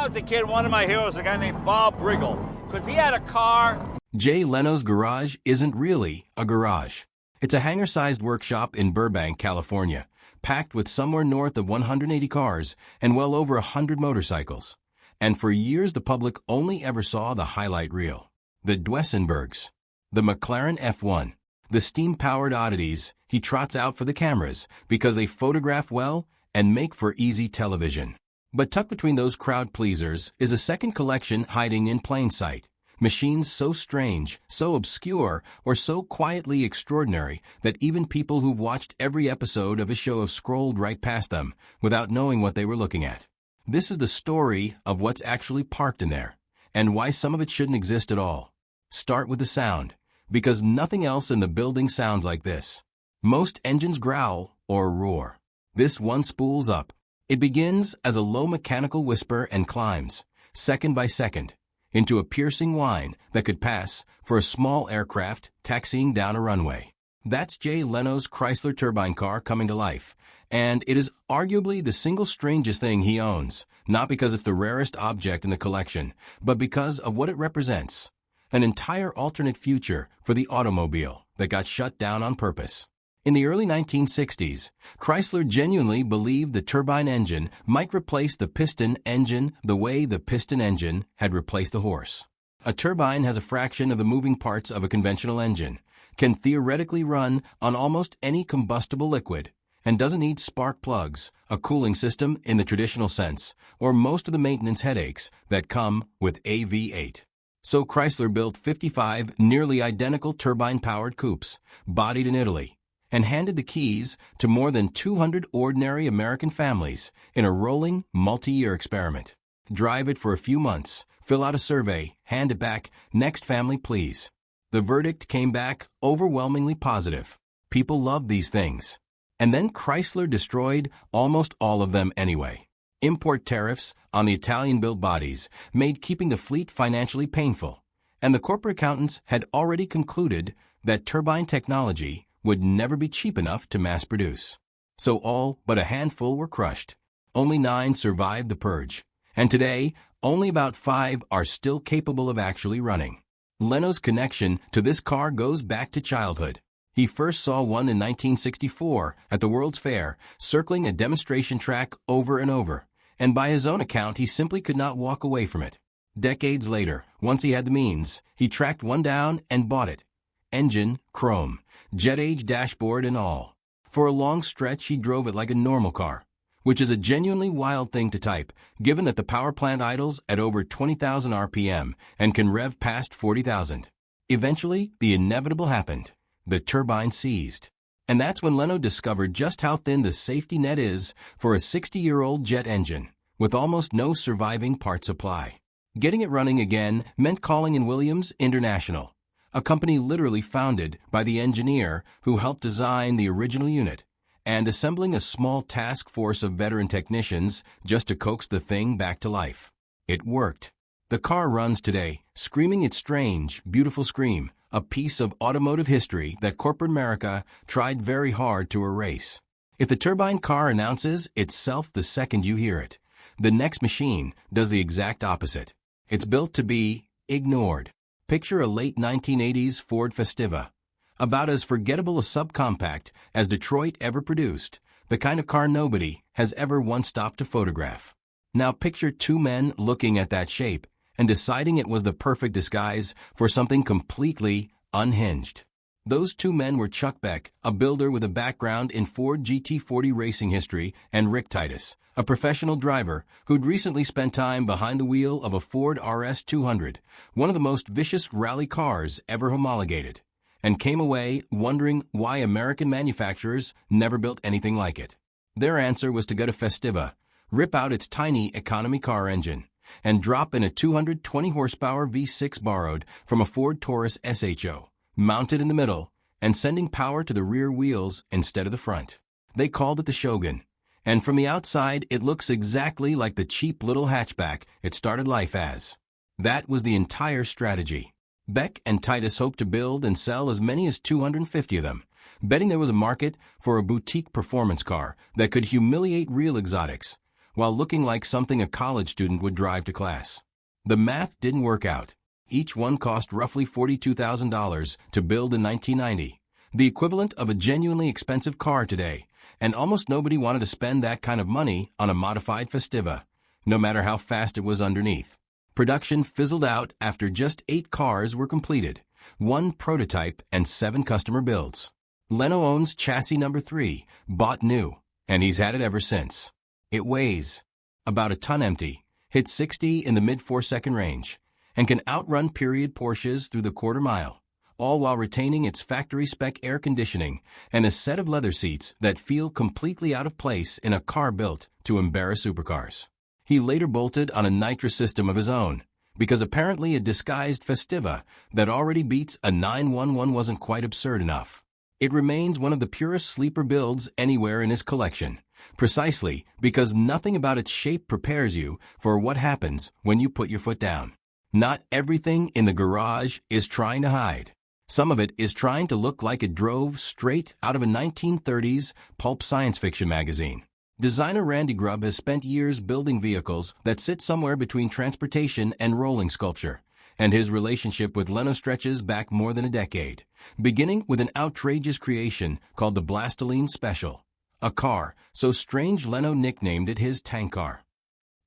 was a kid, one of my heroes was a guy named Bob Riggle, because he had a car. Jay Leno's garage isn't really a garage. It's a hangar-sized workshop in Burbank, California, packed with somewhere north of 180 cars and well over 100 motorcycles. And for years the public only ever saw the highlight reel. The Duesenbergs, the McLaren F1, the steam-powered oddities he trots out for the cameras because they photograph well and make for easy television. But tucked between those crowd pleasers is a second collection hiding in plain sight. Machines so strange, so obscure, or so quietly extraordinary that even people who've watched every episode of a show have scrolled right past them without knowing what they were looking at. This is the story of what's actually parked in there, and why some of it shouldn't exist at all. Start with the sound, because nothing else in the building sounds like this. Most engines growl or roar. This one spools up. It begins as a low mechanical whisper and climbs, second by second, into a piercing whine that could pass for a small aircraft taxiing down a runway. That's Jay Leno's Chrysler turbine car coming to life, and it is arguably the single strangest thing he owns, not because it's the rarest object in the collection, but because of what it represents. An entire alternate future for the automobile that got shut down on purpose. In the early 1960s, Chrysler genuinely believed the turbine engine might replace the piston engine the way the piston engine had replaced the horse. A turbine has a fraction of the moving parts of a conventional engine, can theoretically run on almost any combustible liquid, and doesn't need spark plugs, a cooling system in the traditional sense, or most of the maintenance headaches that come with a V8. So Chrysler built 55 nearly identical turbine-powered coupes, bodied in Italy, and handed the keys to more than 200 ordinary American families in a rolling, multi-year experiment. Drive it for a few months, fill out a survey, hand it back, next family please. The verdict came back overwhelmingly positive. People loved these things. And then Chrysler destroyed almost all of them anyway. Import tariffs on the Italian-built bodies made keeping the fleet financially painful, and the corporate accountants had already concluded that turbine technology would never be cheap enough to mass produce. So all but a handful were crushed. Only 9 survived the purge. And today, only about 5 are still capable of actually running. Leno's connection to this car goes back to childhood. He first saw one in 1964 at the World's Fair, circling a demonstration track over and over, and by his own account he simply could not walk away from it. Decades later, once he had the means, he tracked one down and bought it. Engine, chrome, jet-age dashboard and all. For a long stretch he drove it like a normal car, which is a genuinely wild thing to type, given that the power plant idles at over 20,000 RPM and can rev past 40,000. Eventually, the inevitable happened. The turbine seized. And that's when Leno discovered just how thin the safety net is for a 60-year-old jet engine, with almost no surviving part supply. Getting it running again meant calling in Williams International, a company literally founded by the engineer who helped design the original unit, and assembling a small task force of veteran technicians just to coax the thing back to life. It worked. The car runs today, screaming its strange, beautiful scream, a piece of automotive history that corporate America tried very hard to erase. If the turbine car announces itself the second you hear it, the next machine does the exact opposite. It's built to be ignored. Picture a late 1980s Ford Festiva. About as forgettable a subcompact as Detroit ever produced, the kind of car nobody has ever once stopped to photograph. Now picture 2 men looking at that shape and deciding it was the perfect disguise for something completely unhinged. Those 2 men were Chuck Beck, a builder with a background in Ford GT40 racing history, and Rick Titus, a professional driver who'd recently spent time behind the wheel of a Ford RS 200, one of the most vicious rally cars ever homologated, and came away wondering why American manufacturers never built anything like it. Their answer was to get a Festiva, rip out its tiny economy car engine, and drop in a 220 horsepower V6 borrowed from a Ford Taurus SHO, mounted in the middle, and sending power to the rear wheels instead of the front. They called it the Shogun, and from the outside it looks exactly like the cheap little hatchback it started life as. That was the entire strategy. Beck and Titus hoped to build and sell as many as 250 of them, betting there was a market for a boutique performance car that could humiliate real exotics, while looking like something a college student would drive to class. The math didn't work out. Each one cost roughly $42,000 to build in 1990, the equivalent of a genuinely expensive car today, and almost nobody wanted to spend that kind of money on a modified Festiva, no matter how fast it was underneath. Production fizzled out after just 8 cars were completed, 1 prototype and 7 customer builds. Leno owns chassis number 3, bought new, and he's had it ever since. It weighs about a ton empty, hits 60 in the mid 4-second range, and can outrun period Porsches through the quarter mile, all while retaining its factory-spec air conditioning and a set of leather seats that feel completely out of place in a car built to embarrass supercars. He later bolted on a nitrous system of his own, because apparently a disguised Festiva that already beats a 911 wasn't quite absurd enough. It remains one of the purest sleeper builds anywhere in his collection, precisely because nothing about its shape prepares you for what happens when you put your foot down. Not everything in the garage is trying to hide. Some of it is trying to look like it drove straight out of a 1930s pulp science fiction magazine. Designer Randy Grubb has spent years building vehicles that sit somewhere between transportation and rolling sculpture, and his relationship with Leno stretches back more than a decade, beginning with an outrageous creation called the Blastoline Special, a car so strange Leno nicknamed it his tank car.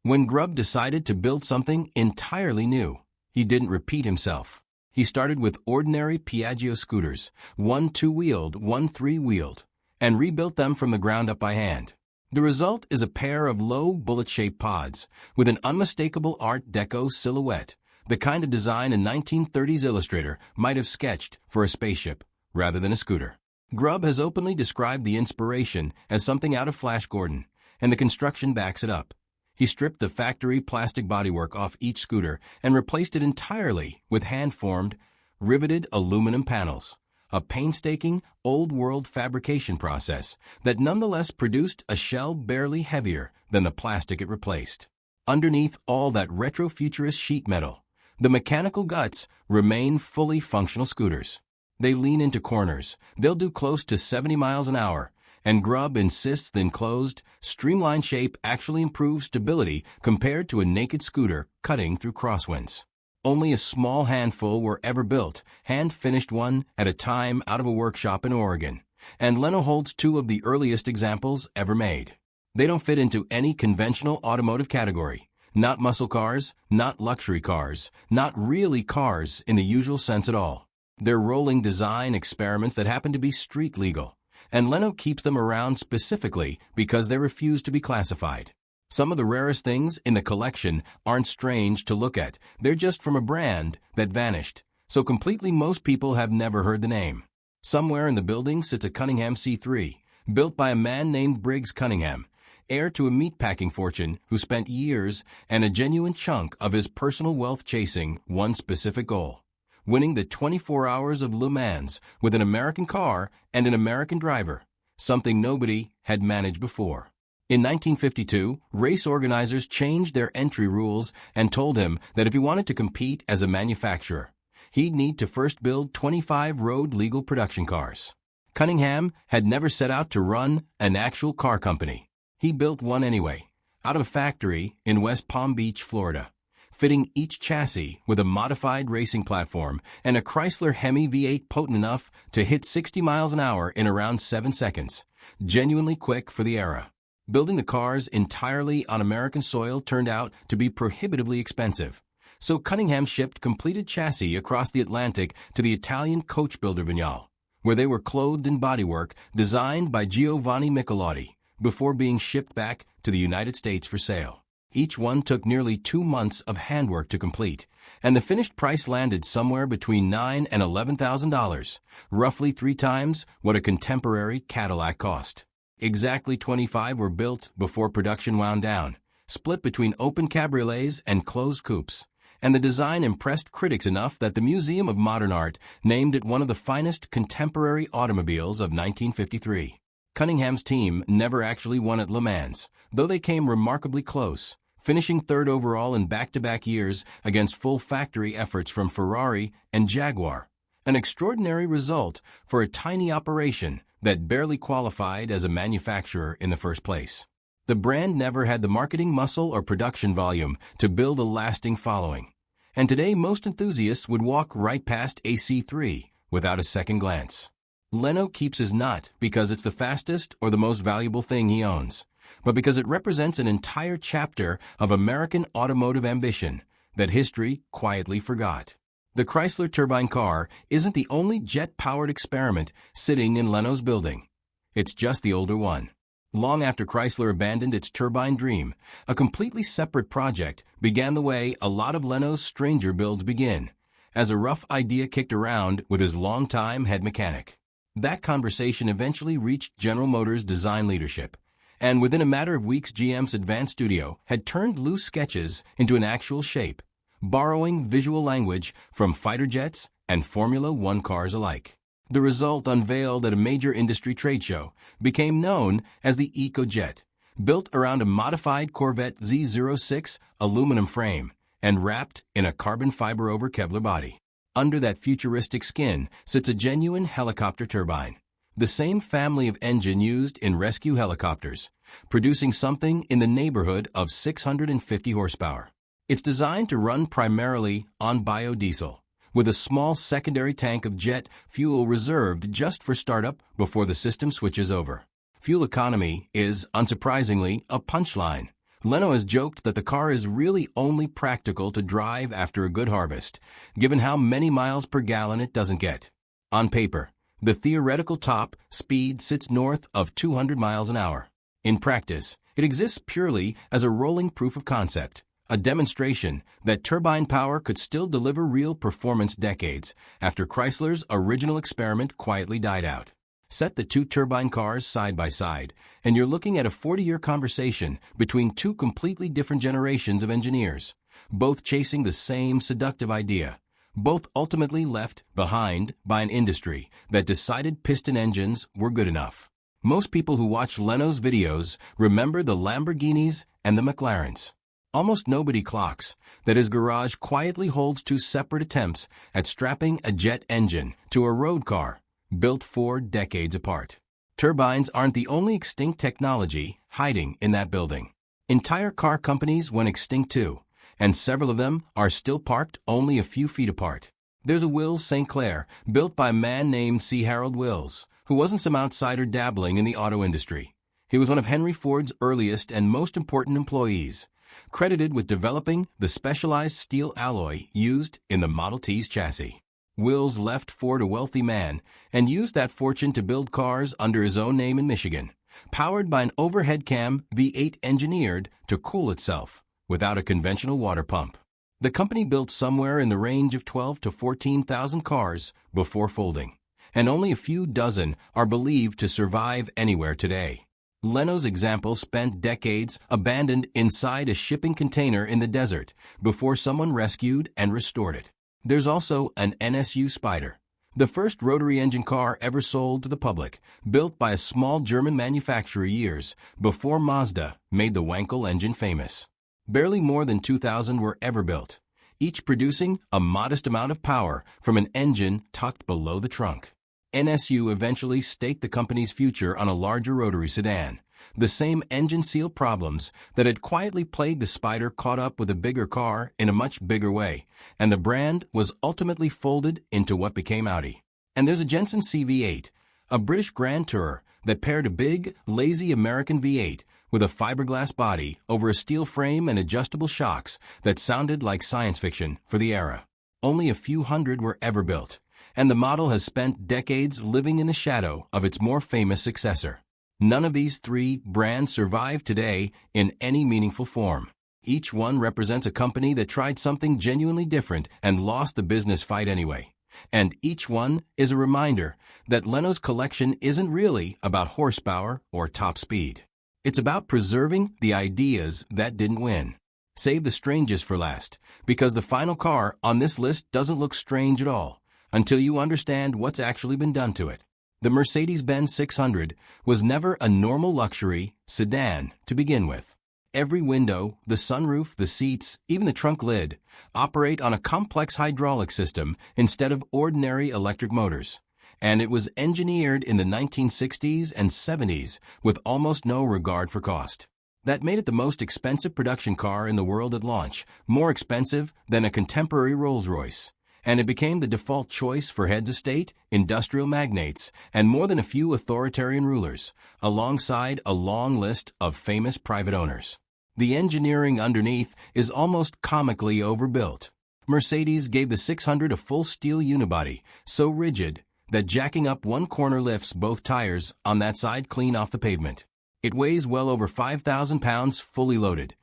When Grubb decided to build something entirely new, he didn't repeat himself. He started with ordinary Piaggio scooters, one 2-wheeled, one 3-wheeled, and rebuilt them from the ground up by hand. The result is a pair of low bullet-shaped pods with an unmistakable Art Deco silhouette, the kind of design a 1930s illustrator might have sketched for a spaceship rather than a scooter. Grubb has openly described the inspiration as something out of Flash Gordon, and the construction backs it up. He stripped the factory plastic bodywork off each scooter and replaced it entirely with hand-formed, riveted aluminum panels. A painstaking, old-world fabrication process that nonetheless produced a shell barely heavier than the plastic it replaced. Underneath all that retro-futurist sheet metal, the mechanical guts remain fully functional scooters. They lean into corners, they'll do close to 70 miles an hour, and Grubb insists the enclosed, streamlined shape actually improves stability compared to a naked scooter cutting through crosswinds. Only a small handful were ever built, hand-finished one at a time out of a workshop in Oregon, and Leno holds 2 of the earliest examples ever made. They don't fit into any conventional automotive category. Not muscle cars, not luxury cars, not really cars in the usual sense at all. They're rolling design experiments that happen to be street legal, and Leno keeps them around specifically because they refuse to be classified. Some of the rarest things in the collection aren't strange to look at, they're just from a brand that vanished, so completely most people have never heard the name. Somewhere in the building sits a Cunningham C3, built by a man named Briggs Cunningham, heir to a meatpacking fortune who spent years and a genuine chunk of his personal wealth chasing one specific goal: winning the 24 hours of Le Mans with an American car and an American driver, something nobody had managed before. In 1952, race organizers changed their entry rules and told him that if he wanted to compete as a manufacturer, he'd need to first build 25 road-legal production cars. Cunningham had never set out to run an actual car company. He built one anyway, out of a factory in West Palm Beach, Florida, fitting each chassis with a modified racing platform and a Chrysler Hemi V8 potent enough to hit 60 miles an hour in around 7 seconds, genuinely quick for the era. Building the cars entirely on American soil turned out to be prohibitively expensive, so Cunningham shipped completed chassis across the Atlantic to the Italian coach builder Vignale, where they were clothed in bodywork designed by Giovanni Michelotti before being shipped back to the United States for sale. Each one took nearly 2 months of handwork to complete, and the finished price landed somewhere between $9,000 and $11,000, roughly 3 times what a contemporary Cadillac cost. Exactly 25 were built before production wound down, split between open cabriolets and closed coupes, and the design impressed critics enough that the Museum of Modern Art named it one of the finest contemporary automobiles of 1953. Cunningham's team never actually won at Le Mans, though they came remarkably close, finishing 3rd overall in back-to-back years against full factory efforts from Ferrari and Jaguar, an extraordinary result for a tiny operation that barely qualified as a manufacturer in the first place. The brand never had the marketing muscle or production volume to build a lasting following. And today most enthusiasts would walk right past AC3 without a second glance. Leno keeps his not because it's the fastest or the most valuable thing he owns, but because it represents an entire chapter of American automotive ambition that history quietly forgot. The Chrysler turbine car isn't the only jet-powered experiment sitting in Leno's building. It's just the older one. Long after Chrysler abandoned its turbine dream, a completely separate project began the way a lot of Leno's stranger builds begin, as a rough idea kicked around with his longtime head mechanic. That conversation eventually reached General Motors' design leadership, and within a matter of weeks GM's advanced studio had turned loose sketches into an actual shape, borrowing visual language from fighter jets and Formula One cars alike. The result, unveiled at a major industry trade show, became known as the EcoJet, built around a modified Corvette Z06 aluminum frame and wrapped in a carbon fiber over Kevlar body. Under that futuristic skin sits a genuine helicopter turbine, the same family of engine used in rescue helicopters, producing something in the neighborhood of 650 horsepower. It's designed to run primarily on biodiesel, with a small secondary tank of jet fuel reserved just for startup before the system switches over. Fuel economy is, unsurprisingly, a punchline. Leno has joked that the car is really only practical to drive after a good harvest, given how many miles per gallon it doesn't get. On paper, the theoretical top speed sits north of 200 miles an hour. In practice, it exists purely as a rolling proof of concept, a demonstration that turbine power could still deliver real performance decades after Chrysler's original experiment quietly died out. Set the two turbine cars side by side, and you're looking at a 40-year conversation between two completely different generations of engineers, both chasing the same seductive idea, both ultimately left behind by an industry that decided piston engines were good enough. Most people who watch Leno's videos remember the Lamborghinis and the McLarens. Almost nobody clocks that his garage quietly holds two separate attempts at strapping a jet engine to a road car built 4 decades apart. Turbines aren't the only extinct technology hiding in that building. Entire car companies went extinct too, and several of them are still parked only a few feet apart. There's a Wills St. Clair, built by a man named C. Harold Wills, who wasn't some outsider dabbling in the auto industry. He was one of Henry Ford's earliest and most important employees, credited with developing the specialized steel alloy used in the Model T's chassis. Wills left Ford a wealthy man and used that fortune to build cars under his own name in Michigan, powered by an overhead cam V8 engineered to cool itself without a conventional water pump. The company built somewhere in the range of 12 to 14,000 cars before folding, and only a few dozen are believed to survive anywhere today. Leno's example spent decades abandoned inside a shipping container in the desert before someone rescued and restored it. There's also an NSU Spider, the first rotary engine car ever sold to the public, built by a small German manufacturer years before Mazda made the Wankel engine famous. Barely more than 2,000 were ever built, each producing a modest amount of power from an engine tucked below the trunk. NSU eventually staked the company's future on a larger rotary sedan. The same engine seal problems that had quietly plagued the Spider caught up with a bigger car in a much bigger way, and the brand was ultimately folded into what became Audi. And there's a Jensen CV8, a British Grand Tourer that paired a big, lazy American V8 with a fiberglass body over a steel frame and adjustable shocks that sounded like science fiction for the era. Only a few hundred were ever built, and the model has spent decades living in the shadow of its more famous successor. None of these three brands survive today in any meaningful form. Each one represents a company that tried something genuinely different and lost the business fight anyway. And each one is a reminder that Leno's collection isn't really about horsepower or top speed. It's about preserving the ideas that didn't win. Save the strangest for last, because the final car on this list doesn't look strange at all until you understand what's actually been done to it. The Mercedes-Benz 600 was never a normal luxury sedan to begin with. Every window, the sunroof, the seats, even the trunk lid, operate on a complex hydraulic system instead of ordinary electric motors. And it was engineered in the 1960s and 70s with almost no regard for cost. That made it the most expensive production car in the world at launch, more expensive than a contemporary Rolls-Royce. And it became the default choice for heads of state, industrial magnates, and more than a few authoritarian rulers, alongside a long list of famous private owners. The engineering underneath is almost comically overbuilt. Mercedes gave the 600 a full steel unibody, so rigid that jacking up one corner lifts both tires on that side clean off the pavement. It weighs well over 5,000 pounds fully loaded,